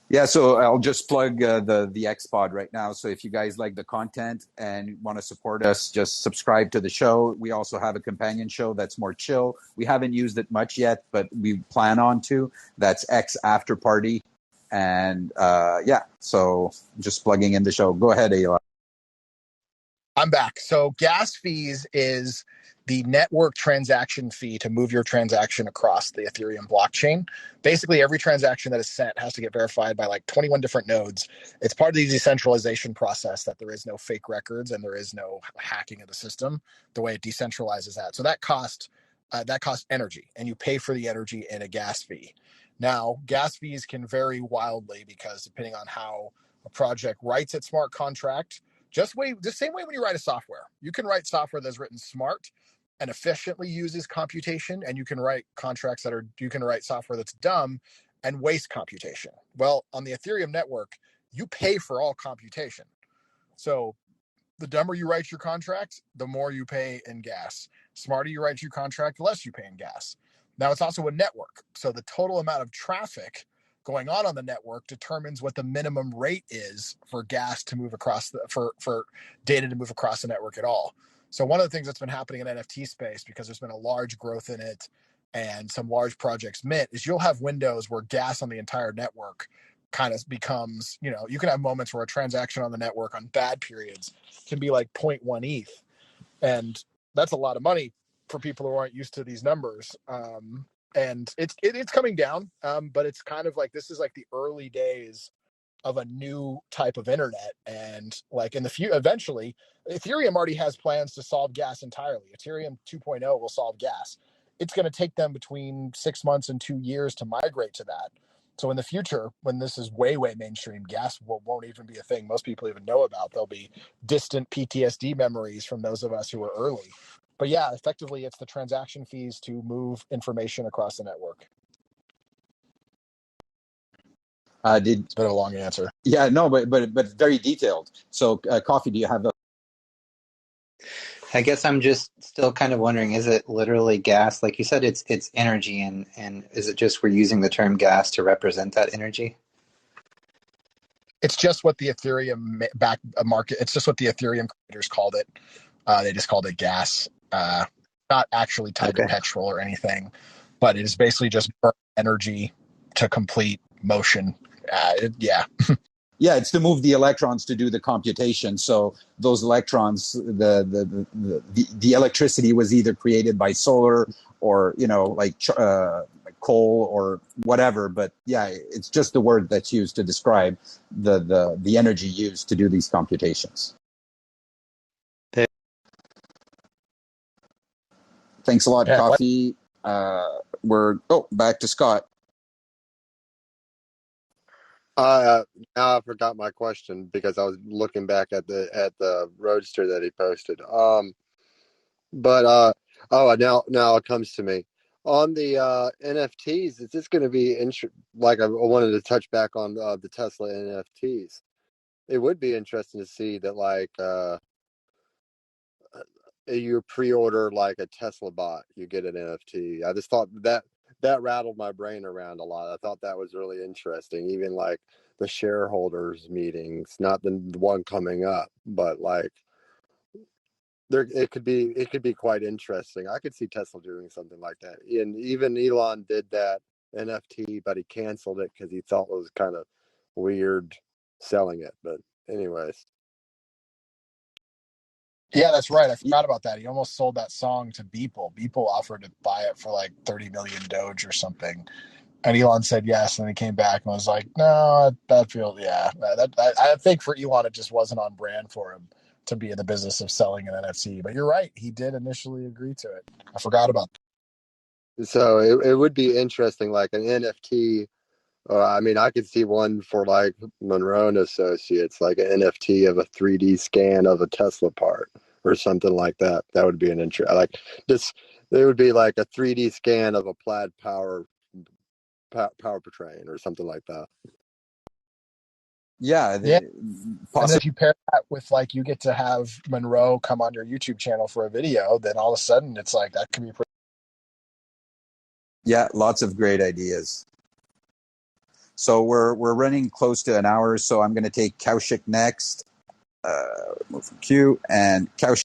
Yeah, so I'll just plug the XPod right now. So if you guys like the content and want to support us, just subscribe to the show. We also have a companion show that's more chill. We haven't used it much yet, but we plan on to. That's X After Party. And so just plugging in the show. Go ahead, Eli. I'm back. So gas fees is the network transaction fee to move your transaction across the Ethereum blockchain. Basically, every transaction that is sent has to get verified by like 21 different nodes. It's part of the decentralization process that there is no fake records and there is no hacking of the system, the way it decentralizes that. So that costs energy, and you pay for the energy in a gas fee. Now, gas fees can vary wildly because depending on how a project writes its smart contract, the same way when you write a software. You can write software that's written smart and efficiently uses computation, and you can write software that's dumb and waste computation. Well, on the Ethereum network, you pay for all computation. So the dumber you write your contract, the more you pay in gas. Smarter you write your contract, the less you pay in gas. Now, it's also a network. So the total amount of traffic going on the network determines what the minimum rate is for gas to move across for data to move across the network at all. So one of the things that's been happening in NFT space, because there's been a large growth in it and some large projects mint, is you'll have windows where gas on the entire network kind of becomes, you can have moments where a transaction on the network on bad periods can be like 0.1 ETH. And that's a lot of money for people who aren't used to these numbers. And it's coming down, but it's kind of like, this is like the early days of a new type of internet. And like in the future, eventually, Ethereum already has plans to solve gas entirely. Ethereum 2.0 will solve gas. It's going to take them between 6 months and 2 years to migrate to that. So in the future, when this is way, way mainstream, gas won't even be a thing most people even know about. There'll be distant PTSD memories from those of us who were early. But yeah, effectively, it's the transaction fees to move information across the network. Did It's a bit of a long answer. Yeah, no, but very detailed. So, Coffee, do you have I guess I'm just still kind of wondering, is it literally gas? Like you said, it's energy, and is it just we're using the term gas to represent that energy? It's just what the Ethereum market. It's just what the Ethereum creators called it. They just called it gas. Not actually tied to Okay. petrol or anything, but it is basically just burn energy to complete motion. Yeah. Yeah, it's to move the electrons to do the computation. So those electrons, the electricity was either created by solar or like coal or whatever. But yeah, it's just the word that's used to describe the energy used to do these computations. Thanks a lot, Yeah. Coffee. We're back to Scott. Now I forgot my question because I was looking back at the roadster that he posted. But now it comes to me on the NFTs. Is this going to be like I wanted to touch back on the Tesla NFTs. It would be interesting to see that you pre-order like a Tesla bot, you get an NFT. I just thought that rattled my brain around a lot. I thought that was really interesting. Even like the shareholders meetings, not the one coming up, but like there it could be quite interesting. I could see Tesla doing something like that. And even Elon did that NFT, but he canceled it because he thought it was kind of weird selling it. But anyways. Yeah, that's right. I forgot about that. He almost sold that song to Beeple. Beeple offered to buy it for like 30 million Doge or something. And Elon said yes. And then he came back and was like, no, that feels, yeah. I think for Elon, it just wasn't on brand for him to be in the business of selling an NFT. But you're right. He did initially agree to it. I forgot about that. So it would be interesting, like an NFT. I mean, I could see one for like Monroe and Associates, like an NFT of a 3D scan of a Tesla part or something like that. That would be an interest. Like this, it would be like a 3D scan of a Plaid power train or something like that. Yeah, Yeah. And then if you pair that with like you get to have Monroe come on your YouTube channel for a video, then all of a sudden it's like that could be pretty. Yeah, lots of great ideas. So we're running close to an hour, so I'm going to take Kaushik next. Move from Q and Kaushik.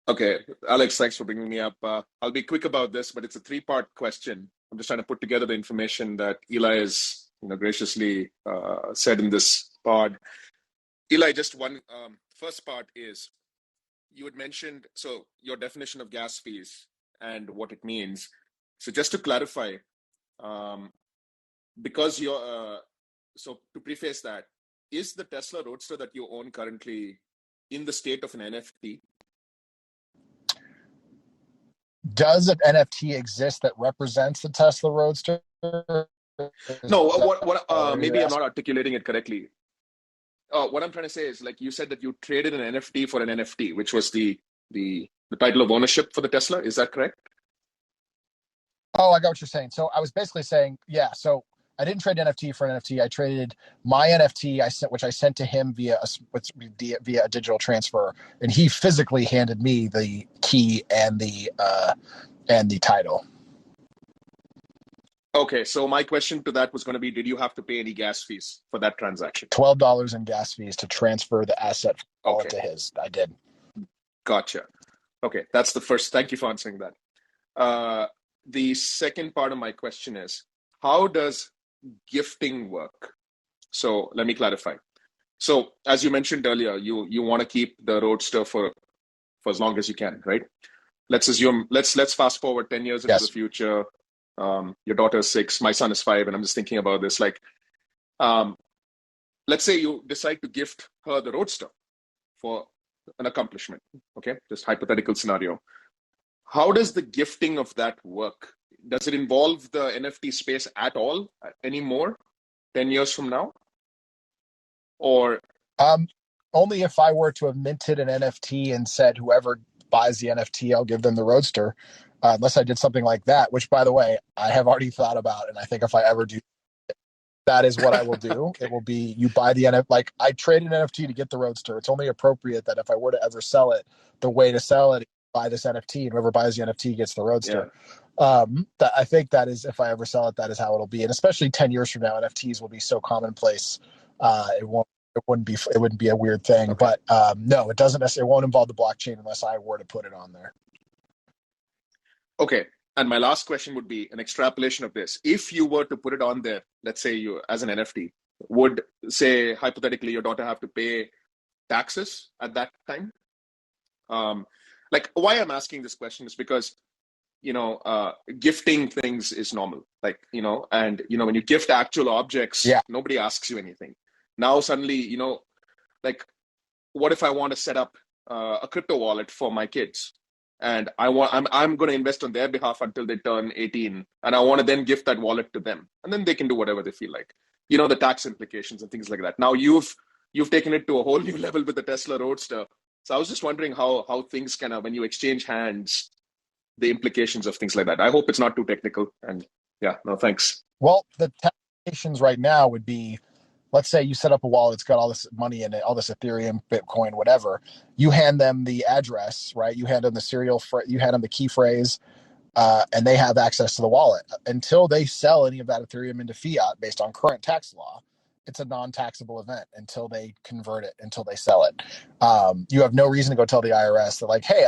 Okay, Alex, thanks for bringing me up. I'll be quick about this, but it's a three-part question. I'm just trying to put together the information that Eli has, graciously said in this pod. Eli, just one first part is you had mentioned your definition of gas fees and what it means. So just to clarify, because you're so to preface that, is the Tesla Roadster that you own currently in the state of an NFT? Does an NFT exist that represents the Tesla Roadster? No, maybe I'm not articulating it correctly. What I'm trying to say is, like you said that you traded an NFT for an NFT, which was the title of ownership for the Tesla. Is that correct? Oh, I got what you're saying. So I was basically saying, yeah. So I didn't trade NFT for an NFT. I traded my NFT, which I sent to him via a digital transfer, and he physically handed me the key and the title. Okay, so my question to that was going to be, did you have to pay any gas fees for that transaction? $12 in gas fees to transfer the asset to his. I did. Gotcha. Okay, that's the first. Thank you for answering that. The second part of my question is, how does gifting work? So let me clarify. So as you mentioned earlier, you want to keep the Roadster for as long as you can, right? Let's assume, let's fast forward 10 years into the future. Your daughter is 6, my son is 5, and I'm just thinking about this. Like, let's say you decide to gift her the Roadster for an accomplishment. Okay, just hypothetical scenario. How does the gifting of that work? Does it involve the NFT space at all anymore 10 years from now? Or only if I were to have minted an NFT and said whoever buys the NFT, I'll give them the Roadster. unless I did something like that, which, by the way, I have already thought about. And I think if I ever do, that is what I will do. Okay. It will be, you buy the NFT. Like, I traded an NFT to get the Roadster. It's only appropriate that if I were to ever sell it, the way to sell it, buy this NFT, and whoever buys the NFT gets the Roadster. That I think that is, if I ever sell it, that is how it'll be. And especially 10 years from now, NFTs will be so commonplace. It wouldn't be a weird thing. Okay. But no, it doesn't necessarily, it won't involve the blockchain unless I were to put it on there. Okay. And my last question would be an extrapolation of this. If you were to put it on there, let's say you as an NFT, would, say hypothetically, your daughter have to pay taxes at that time? Like, why I'm asking this question is because, gifting things is normal. Like, and when you gift actual objects, Yeah. nobody asks you anything. Now suddenly, like, what if I want to set up a crypto wallet for my kids? And I'm going to invest on their behalf until they turn 18, and I want to then gift that wallet to them, and then they can do whatever they feel like. The tax implications and things like that. Now you've taken it to a whole new level with the Tesla Roadster. So I was just wondering how things kind of, when you exchange hands, the implications of things like that. I hope it's not too technical. And yeah, no, thanks. Well, the implications right now would be, let's say you set up a wallet, it's got all this money in it, all this Ethereum, Bitcoin, whatever. You hand them the address, right? You hand them the you hand them the key phrase, and they have access to the wallet. Until they sell any of that Ethereum into fiat based on current tax law, it's a non-taxable event until they convert it, until they sell it. You have no reason to go tell the IRS that, like, hey,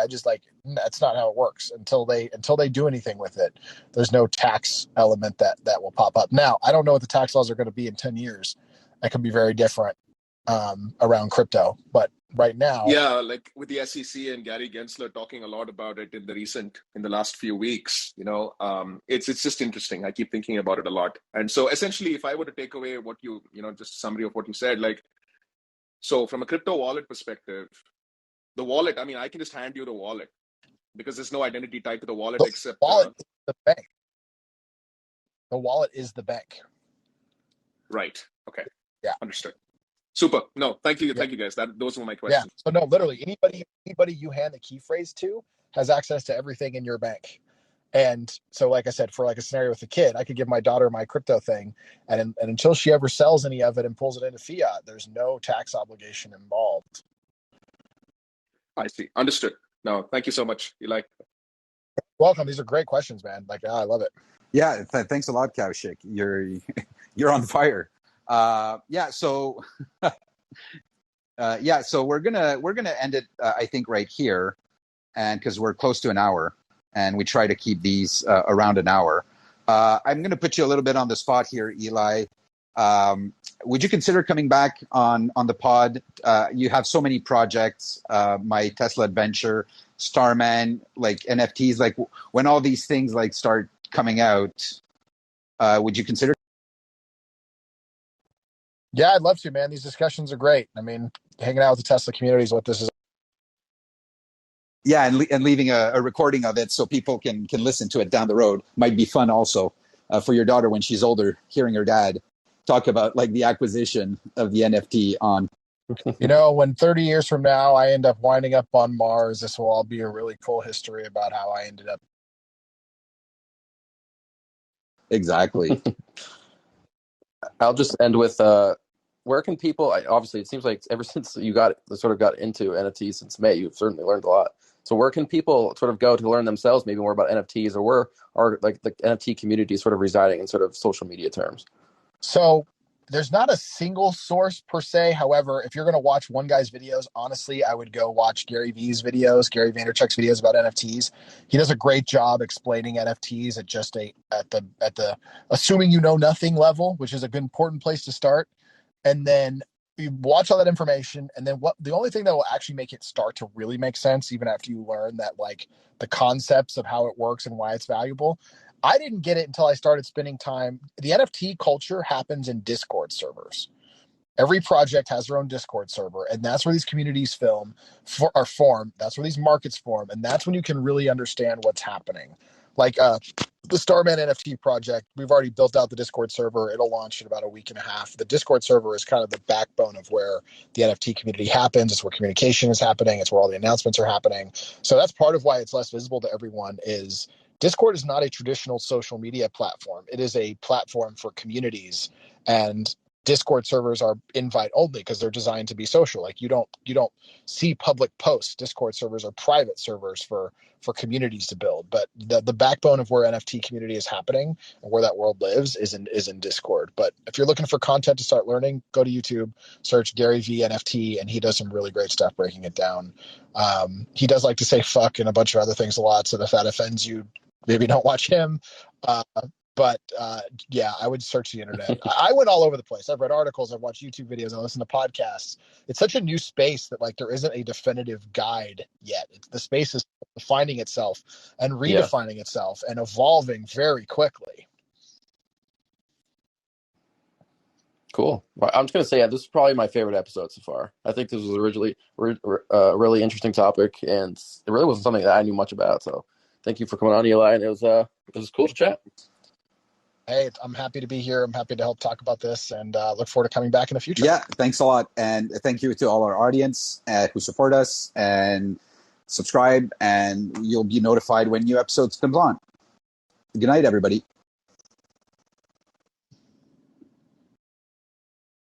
that's not how it works. Until they do anything with it, there's no tax element that will pop up. Now, I don't know what the tax laws are going to be in 10 years. That could be very different around crypto, but right now, yeah, like with the SEC and Gary Gensler talking a lot about it in the last few weeks, it's just interesting. I keep thinking about it a lot. And so essentially, if I were to take away what just a summary of what you said, like, so from a crypto wallet perspective, the wallet, I mean, I can just hand you the wallet because there's no identity tied to the wallet except wallet is the bank. The wallet is the bank. Right. Okay. Yeah. Understood. Super. No, thank you. Yeah. Thank you, guys. Those were my questions. Yeah. So no, literally anybody you hand the key phrase to has access to everything in your bank. And so, like I said, for like a scenario with a kid, I could give my daughter my crypto thing, and until she ever sells any of it and pulls it into fiat, there's no tax obligation involved. I see. Understood. No, thank you so much, Eli. Welcome. These are great questions, man. Like, I love it. Yeah, thanks a lot, Kaushik. You're on fire. Yeah. So so we're gonna end it. I think right here, and because we're close to an hour, and we try to keep these around an hour. I'm gonna put you a little bit on the spot here, Eli. Would you consider coming back on the pod? You have so many projects, my Tesla adventure, Starman, like NFTs, like when all these things like start coming out, would you consider? Yeah, I'd love to, man. These discussions are great. I mean, hanging out with the Tesla community is what this is. Yeah, and leaving a recording of it so people can listen to it down the road might be fun also for your daughter when she's older, hearing her dad talk about like the acquisition of the NFT on. When 30 years from now I end up winding up on Mars, this will all be a really cool history about how I ended up. Exactly. I'll just end with where can people? Obviously, it seems like ever since you got into NFTs since May, you've certainly learned a lot. So where can people sort of go to learn themselves maybe more about NFTs, or where are like the NFT community sort of residing in sort of social media terms? So there's not a single source per se. However, if you're going to watch one guy's videos, honestly, I would go watch Gary Vee's videos, Gary Vaynerchuk's videos about NFTs. He does a great job explaining NFTs at just at the assuming you know nothing level, which is a good important place to start. And then you watch all that information, and then the only thing that will actually make it start to really make sense, even after you learn that, like, the concepts of how it works and why it's valuable. I didn't get it until I started spending time. The NFT culture happens in Discord servers. Every project has their own Discord server, and that's where these communities form. That's where these markets form, and that's when you can really understand what's happening. Like the Starman NFT project, we've already built out the Discord server. It'll launch in about a week and a half. The Discord server is kind of the backbone of where the NFT community happens. It's where communication is happening. It's where all the announcements are happening. So that's part of why it's less visible to everyone, is Discord is not a traditional social media platform. It is a platform for communities, and Discord servers are invite only because they're designed to be social. Like you don't see public posts. Discord servers are private servers for communities to build. But the backbone of where NFT community is happening and where that world lives is in Discord. But if you're looking for content to start learning, go to YouTube, search Gary Vee NFT, and he does some really great stuff breaking it down. He does like to say fuck and a bunch of other things a lot. So if that offends you, maybe don't watch him. But yeah, I would search the internet. I went all over the place. I've read articles, I've watched YouTube videos, I listen to podcasts. It's such a new space that like there isn't a definitive guide yet. The space is defining itself and redefining itself and evolving very quickly. Cool. Well, I'm just gonna say, this is probably my favorite episode so far. I think this was originally a really interesting topic, and it really wasn't something that I knew much about. So, thank you for coming on, Eli. And it was cool to chat. Hey, I'm happy to be here. I'm happy to help talk about this, and look forward to coming back in the future. Yeah, thanks a lot, and thank you to all our audience who support us and subscribe, and you'll be notified when new episodes comes on. Good night, everybody.